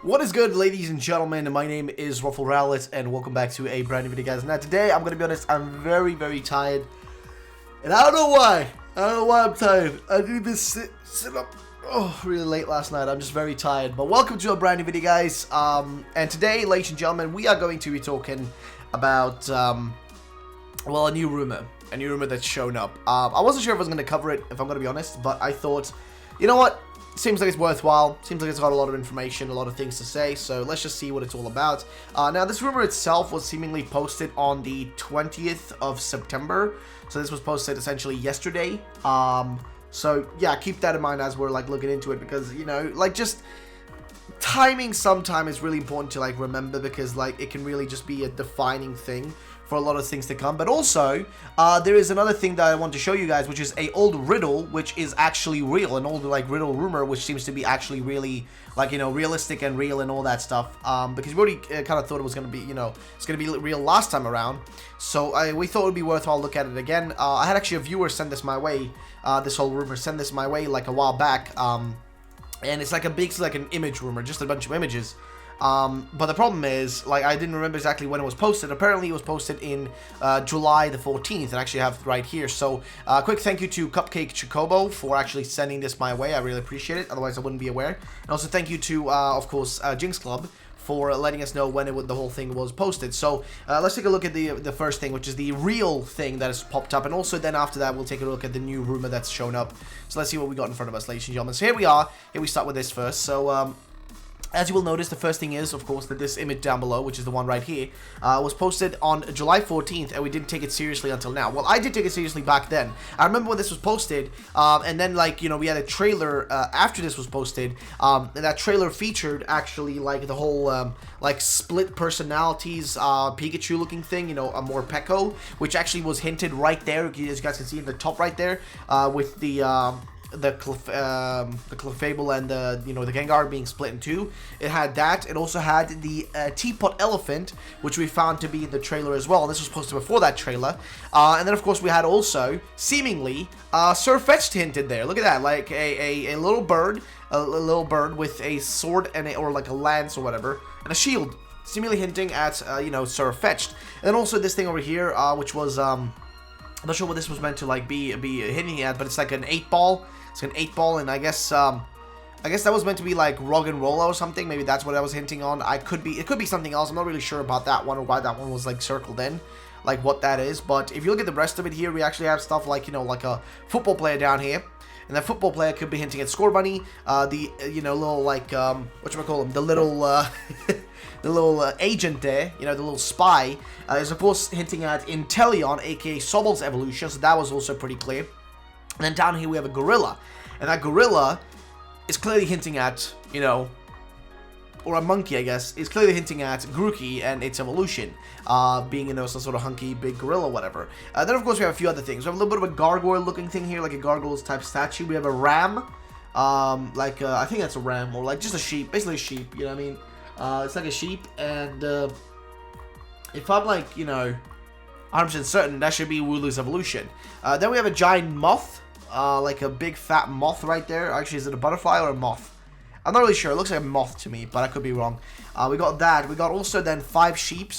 What is good, ladies and gentlemen? My name is Ruffle Rowlet, and welcome back to a brand new video, guys. Now, today, I'm gonna be honest, I'm very tired, and I don't know why. I don't know why I'm tired. I didn't even sit up really late last night. I'm just very tired. But welcome to a brand new video, guys. And today, ladies and gentlemen, we are going to be talking about well, a new rumor that's shown up. I wasn't sure if I was gonna cover it, if I'm gonna be honest, but I thought, you know what? Seems like it's worthwhile. Seems like it's got a lot of information, a lot of things to say. So let's just see what it's all about. Now, this rumor itself was seemingly posted on the 20th of September. So this was posted essentially yesterday. So yeah, keep that in mind as we're like looking into it, because you know, like, just timing sometime is really important to like remember, because like it can really just be a defining thing for a lot of things to come. But also, there is another thing that I want to show you guys, which is a old riddle, which is actually real, an old like riddle rumor, which seems to be actually really, like, you know, realistic and real and all that stuff. Because we already kind of thought it was gonna be, you know, it's gonna be real last time around. So we thought it would be worthwhile look at it again. I had actually a viewer send this my way, this whole rumor, send this my way like a while back. And it's like an image rumor, just a bunch of images. But the problem is, like, I didn't remember exactly when it was posted. Apparently, it was posted in July the 14th. I actually have it right here. So, quick thank you to Cupcake Chocobo for actually sending this my way. I really appreciate it. Otherwise, I wouldn't be aware. And also, thank you to, of course, Jinx Club for letting us know when the whole thing was posted. So, let's take a look at the first thing, which is the real thing that has popped up. And also, then after that, we'll take a look at the new rumor that's shown up. So, let's see what we got in front of us, ladies and gentlemen. So, here we are. Here we start with this first. So, as you will notice, the first thing is, of course, that this image down below, which is the one right here, was posted on July 14th, and we didn't take it seriously until now. Well, I did take it seriously back then. I remember when this was posted, and then, like, you know, we had a trailer after this was posted, and that trailer featured, actually, like, the whole, like, split personalities, Pikachu-looking thing, you know, a more Peko, which actually was hinted right there, as you guys can see in the top right there, with the Clefable and the, you know, the Gengar being split in two. It had that. It also had the Teapot Elephant, which we found to be in the trailer as well. This was posted before that trailer. And then, of course, we had also, seemingly, Surfetched hinted there. Look at that, like a little bird, with a sword and or like a lance or whatever, and a shield, seemingly hinting at, you know, Surfetched. And then also this thing over here, which was, I'm not sure what this was meant to like be hinting at, but it's like an 8-ball. It's an 8-ball, and I guess that was meant to be like Roggenrola or something. Maybe that's what I was hinting on. It could be something else. I'm not really sure about that one, or why that one was like circled in, like what that is. But if you look at the rest of it here, we actually have stuff like, you know, like a football player down here. And that football player could be hinting at Score Bunny, the, you know, little, like, whatchamacallit, the little, the little agent there, you know, the little spy, is of course hinting at Inteleon, aka Sobal's evolution, so that was also pretty clear. And then down here we have a gorilla, and that gorilla is clearly hinting at, you know, or a monkey, I guess, is clearly hinting at Grookey and its evolution, being, you know, some sort of hunky big gorilla, whatever. Then, of course, we have a few other things. We have a little bit of a gargoyle-looking thing here, like a gargoyle-type statue. We have a ram, like, I think that's a ram, or like just a sheep, basically a sheep, you know what I mean? It's like a sheep, and if I'm, like, you know, 100% certain, that should be Wooloo's evolution. Then we have a giant moth, like a big fat moth right there. Actually, is it a butterfly or a moth? I'm not really sure. It looks like a moth to me, but I could be wrong. We got that. We got also then 5 sheep,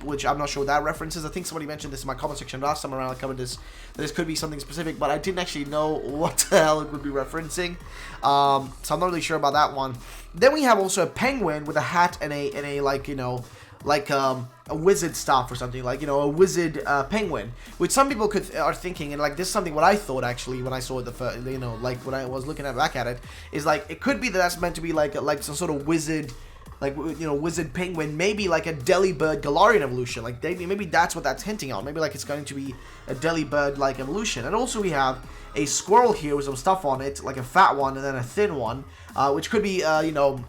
which I'm not sure what that reference is. I think somebody mentioned this in my comment section last time around. I covered this. This could be something specific, but I didn't actually know what the hell it would be referencing. So I'm not really sure about that one. Then we have also a penguin with a hat and a like, you know, like a wizard staff or something, like, you know, a wizard penguin, which some people are thinking, and like this is something what I thought actually when I saw it you know, like when I was looking back at it, is like it could be that that's meant to be like some sort of wizard, like, you know, wizard penguin, maybe like a Delibird Galarian evolution, like maybe that's what that's hinting on, maybe like it's going to be a Delibird like evolution. And also we have a squirrel here with some stuff on it, like a fat one and then a thin one, which could be you know,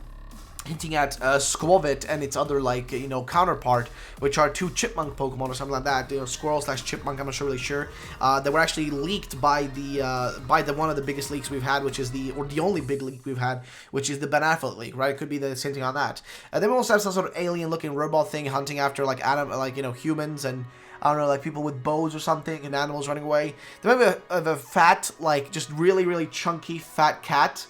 hinting at Squavit and its other, like, you know, counterpart, which are 2 chipmunk Pokemon or something like that, you know, squirrel/chipmunk, I'm not really sure, that were actually leaked by the one of the biggest leaks we've had, which is the only big leak we've had, which is the Banaflet leak, right? It could be the hinting on that. Then we also have some sort of alien-looking robot thing hunting after, like, you know, humans and, I don't know, like people with bows or something and animals running away. Then we have a fat, like, just really, really chunky fat cat,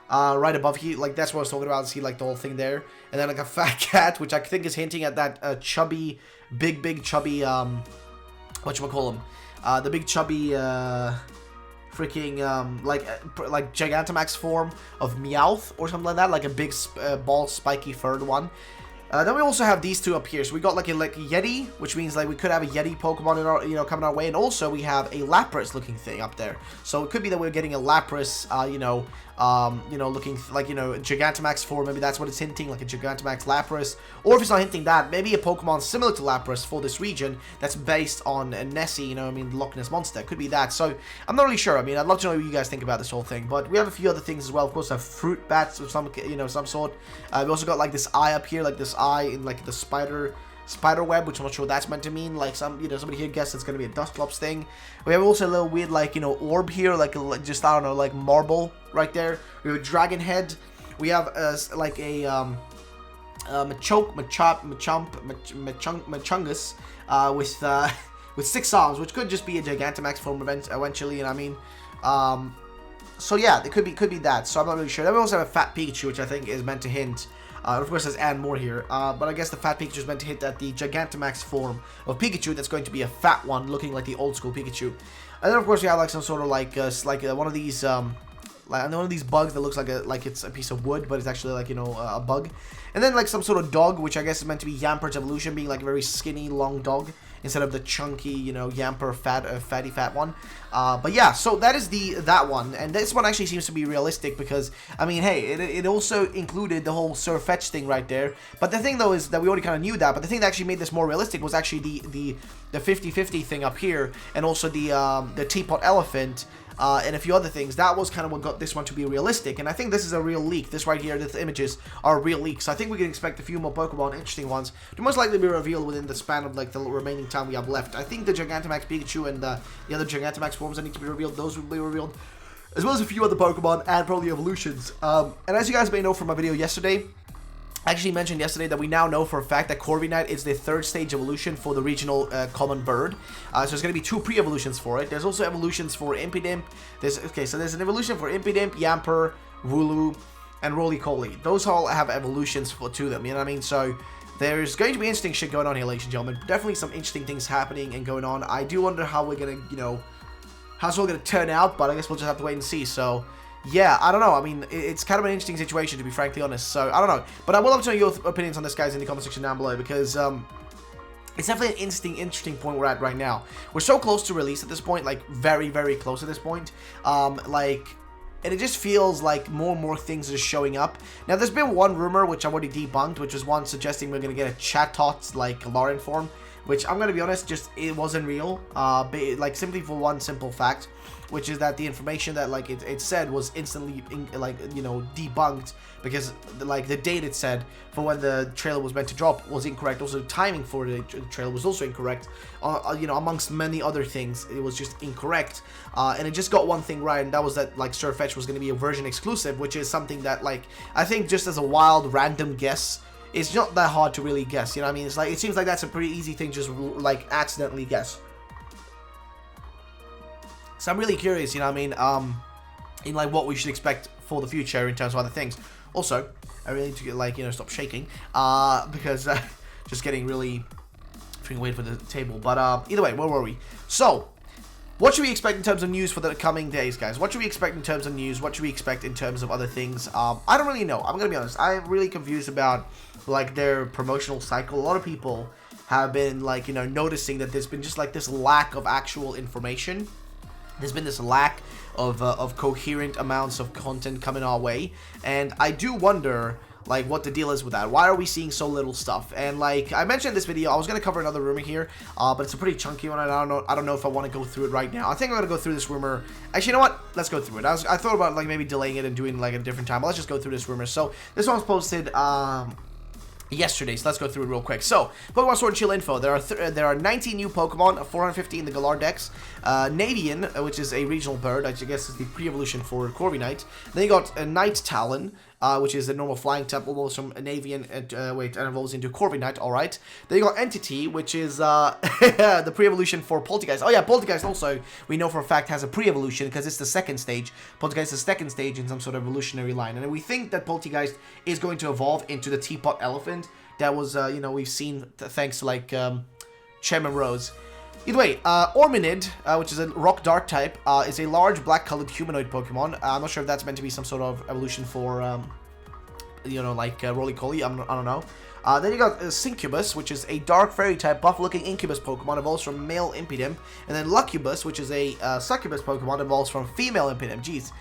right above here. Like, that's what I was talking about. See, like, the whole thing there. And then, like, a fat cat, which I think is hinting at that chubby, big chubby, whatchamacallem? The big chubby, freaking, like Gigantamax form of Meowth or something like that. Like a big, bald, spiky furred one. Then we also have these two up here. So we got like a Yeti, which means like we could have a Yeti Pokemon in our, coming our way, and also we have a Lapras looking thing up there. So it could be that we're getting a Lapras, looking like Gigantamax form. Maybe that's what it's hinting, like a Gigantamax Lapras. Or if it's not hinting that, maybe a Pokemon similar to Lapras for this region that's based on Nessie, the Loch Ness Monster. Could be that. So I'm not really sure. I mean, I'd love to know what you guys think about this whole thing. But we have a few other things as well. Of course, have fruit bats of some, some sort. We also got like this eye up here, like this eye in like the spider web, which I'm not sure what that's meant to mean. Like somebody here guessed it's gonna be a Dusclops thing. We have also a little weird orb here, like just I don't know, like marble right there. We have a dragon head. We have Machungus with 6 arms, which could just be a Gigantamax form eventually. So yeah, it could be that. So I'm not really sure. Then we also have a fat Pikachu, which I think is meant to hint. Of course, there's and more here, but I guess the fat Pikachu is meant to hit at the Gigantamax form of Pikachu. That's going to be a fat one, looking like the old school Pikachu. And then of course we have like some sort of one of these one of these bugs that looks like it's a piece of wood, but it's actually like a bug. And then like some sort of dog, which I guess is meant to be Yamper's evolution, being like a very skinny long dog instead of the chunky Yamper fatty fat one. But yeah, so that is that one, and this one actually seems to be realistic because I mean, hey, it also included the whole Surfetch thing right there. But the thing though is that we already kind of knew that. But the thing that actually made this more realistic was actually the 50-50 thing up here, and also the teapot elephant. And a few other things. That was kind of what got this one to be realistic, and I think this is a real leak. This right here, the images are real leaks. So I think we can expect a few more Pokemon, interesting ones, to most likely be revealed within the span of like the remaining time we have left. I think the Gigantamax Pikachu and the other Gigantamax forms that need to be revealed, those will be revealed, as well as a few other Pokemon and probably evolutions. And as you guys may know from my video yesterday, I actually mentioned yesterday that we now know for a fact that Corviknight is the 3rd stage evolution for the regional common bird. So there's going to be 2 pre-evolutions for it. There's also evolutions for Impidimp. So there's an evolution for Impidimp, Yamper, Wooloo, and Roly-Poly. Those all have evolutions to them, you know what I mean? So there's going to be interesting shit going on here, ladies and gentlemen. Definitely some interesting things happening and going on. I do wonder how we're going to, how it's all going to turn out, but I guess we'll just have to wait and see. So yeah, I don't know. I mean, it's kind of an interesting situation, to be frankly honest. So, I don't know. But I would love to know your opinions on this, guys, in the comment section down below. Because, it's definitely an interesting point we're at right now. We're so close to release at this point. Like, very, very close at this point. And it just feels like more and more things are showing up. Now, there's been one rumor, which I've already debunked, which was one suggesting we're going to get a Chatot, like, Galarian form. Which, I'm going to be honest, it wasn't real. Simply for one simple fact, which is that the information that, like, it said was instantly, debunked, because, like, the date it said for when the trailer was meant to drop was incorrect. Also, the timing for the trailer was also incorrect. Amongst many other things, it was just incorrect. And it just got one thing right, and that was that, like, Surfetch was going to be a version exclusive, which is something that, like, I think just as a wild, random guess, it's not that hard to really guess, you know what I mean? It's like, it seems like that's a pretty easy thing to just, like, accidentally guess. So I'm really curious, you know what I mean, in, like, what we should expect for the future in terms of other things. Also, I really need to get, like, stop shaking, because, just getting really freaking weird for the table. But, either way, where were we? So, what should we expect in terms of news for the coming days, guys? What should we expect in terms of news? What should we expect in terms of other things? I don't really know. I'm gonna be honest. I'm really confused about, like, their promotional cycle. A lot of people have been, like, noticing that there's been just, like, this lack of actual information. There's been this lack of coherent amounts of content coming our way. And I do wonder, like, what the deal is with that. Why are we seeing so little stuff? And, like, I mentioned in this video, I was going to cover another rumor here, but it's a pretty chunky one, and I don't know if I want to go through it right now. I think I'm going to go through this rumor. Actually, you know what? Let's go through it. I thought about, like, maybe delaying it and doing, like, at a different time, but let's just go through this rumor. So, this one was posted, yesterday, so let's go through it real quick. So, Pokemon Sword and Shield info. There are 19 new Pokemon, 450 in the Galar Dex. Nadian, which is a regional bird, I guess is the pre-evolution for Corviknight. Then you got a Night Talon, which is a normal flying type, evolves from an avian, and evolves into Corviknight, alright. Then you got Entity, which is the pre-evolution for Poltergeist. Oh yeah, Poltergeist also, we know for a fact, has a pre-evolution, because it's the second stage. Poltergeist is the second stage in some sort of evolutionary line. And we think that Poltergeist is going to evolve into the Teapot Elephant that was, we've seen thanks to, like, Chem and Rose. Either way, Orminid, which is a rock dark type, is a large black-colored humanoid Pokemon. I'm not sure if that's meant to be some sort of evolution for, like Roly-Poly. I don't know. Then you got Syncubus, which is a dark fairy type, buff-looking incubus Pokemon, evolves from male Impidimp. And then Lucubus, which is a succubus Pokemon, evolves from female Impidimp. Jeez.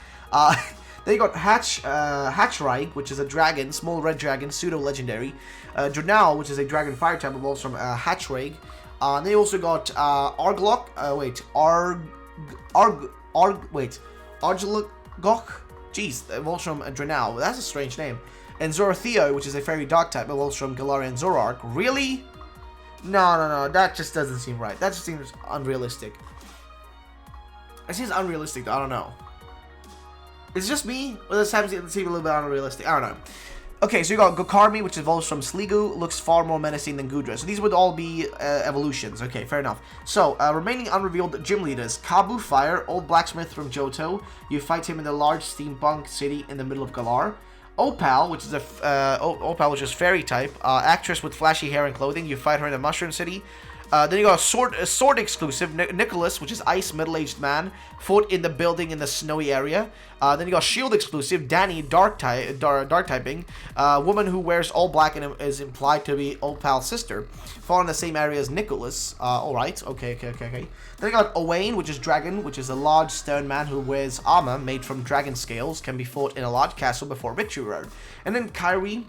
Then you got Hatchraig, which is a dragon, small red dragon, pseudo-legendary. Drenal, which is a dragon fire type, evolves from Hatchraig. And they also got Arglok, Arglok, jeez, evolves from Drenal. That's a strange name. And Zoratheo, which is a fairy dog type, evolves from Galarian Zoroark. Really? No, that just doesn't seem right. That just seems unrealistic. It seems unrealistic, I don't know. Is it just me? Or does it seem a little bit unrealistic? I don't know. Okay, so you got Gokarmi, which evolves from Sliggoo, looks far more menacing than Gudra. So these would all be evolutions. Okay, fair enough. So, remaining unrevealed gym leaders. Kabu Fire, old blacksmith from Johto. You fight him in the large steampunk city in the middle of Galar. Opal, which is Opal, which is fairy type. Actress with flashy hair and clothing. You fight her in the Mushroom City. Then you got a sword exclusive, Nicholas, which is ice middle-aged man, fought in the building in the snowy area. Then you got shield exclusive, Danny, dark typing, woman who wears all black and is implied to be Opal's sister, fought in the same area as Nicholas. Alright, okay. Then you got Owain, which is dragon, which is a large stone man who wears armor made from dragon scales, can be fought in a large castle before Victory Road. And then Kyrie,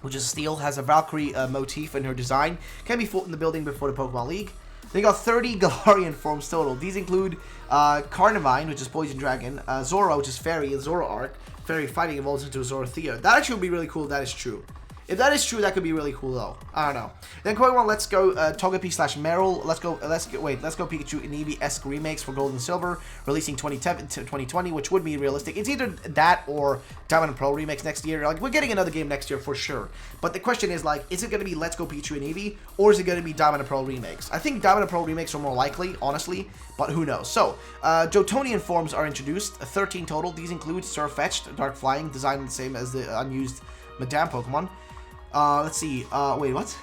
which is steel, has a Valkyrie motif in her design, can be fought in the building before the Pokemon League. They got 30 Galarian forms total. These include Carnivine, which is Poison Dragon, Zora, which is Fairy, and Zoroark. Fairy fighting evolves into Zoratheo. That actually would be really cool if that is true. If that is true, that could be really cool though. I don't know. Then Pokemon Let's Go Togepi/Meryl. Let's go Pikachu and Eevee-esque remakes for Gold and Silver, releasing 2020, which would be realistic. It's either that or Diamond and Pearl remakes next year. Like, we're getting another game next year for sure. But the question is, like, is it going to be Let's Go Pikachu and Eevee, or is it going to be Diamond and Pearl remakes? I think Diamond and Pearl remakes are more likely, honestly, but who knows. So, Jotonian forms are introduced, 13 total. These include Surfetched, Dark Flying, designed the same as the unused Madame Pokemon. Let's see. Wait, what?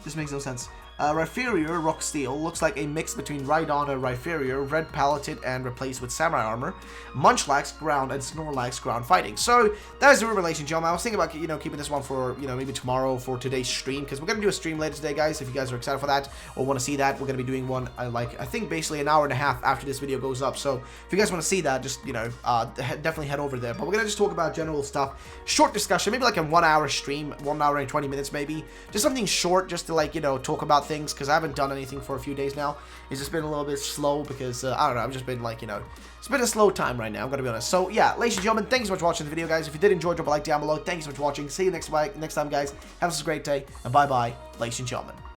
This makes no sense. Rhyperior, Rock Steel, looks like a mix between Rhydon and Rhyperior, red paleted and replaced with Samurai armor. Munchlax, ground, and Snorlax, ground fighting. So, that is the relation, gentlemen. I was thinking about, keeping this one for, maybe tomorrow for today's stream, because we're going to do a stream later today, guys, if you guys are excited for that, or want to see that. We're going to be doing one, I think, basically an hour and a half after this video goes up. So, if you guys want to see that, just, definitely head over there. But we're going to just talk about general stuff. Short discussion, maybe like a 1 hour stream, 1 hour and 20 minutes, maybe. Just something short, just to, talk about things, because I haven't done anything for a few days now. It's just been a little bit slow because I don't know, I've just been it's been a slow time right now, I'm gonna be honest. So yeah, ladies and gentlemen, thank you so much for watching the video, guys. If you did enjoy, drop a like down below. Thank you so much for watching. See you next time, guys. Have a great day, and bye bye, ladies and gentlemen.